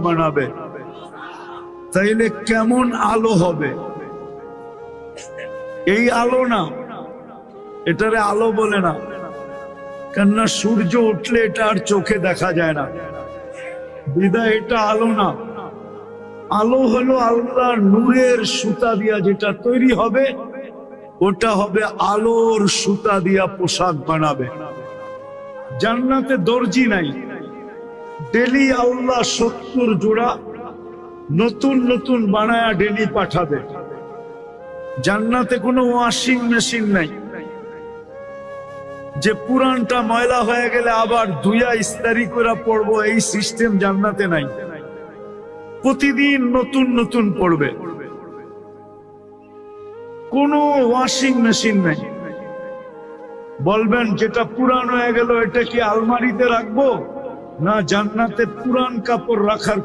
বানাবে, তাইলে কেমন আলো হবে? এই আলো না, এটারে আলো বলে না, কেননা সূর্য উঠলে এটা আর চোখে দেখা যায় না, বিদায় এটা আলো না। আলো হলো আল্লাহর নূরের সুতা দিয়া যেটা তৈরি হবে, ওটা হবে আলোর সুতা দিয়া পোশাক বানাবে। জান্নাতে দর্জি নাই, ডেলি আল্লাহ 70 জোড়া নতুন নতুন বানায়া ডেলি পাঠাবে। জান্নাতে কোনো ওয়াশিং মেশিন নাই যে পুরানটা ময়লা হয়ে গেলে আবার ধুইয়া ইস্তারি করে পড়বো, এই সিস্টেম জান্নাতে নাই। প্রতিদিন নতুন নতুন পড়বে, কোনো ওয়াশিং মেশিন নাই। বলবেন যেটা পুরান হয়ে গেল এটা কি আলমারিতে রাখবো? না, জান্নাতে পুরান কাপড় রাখার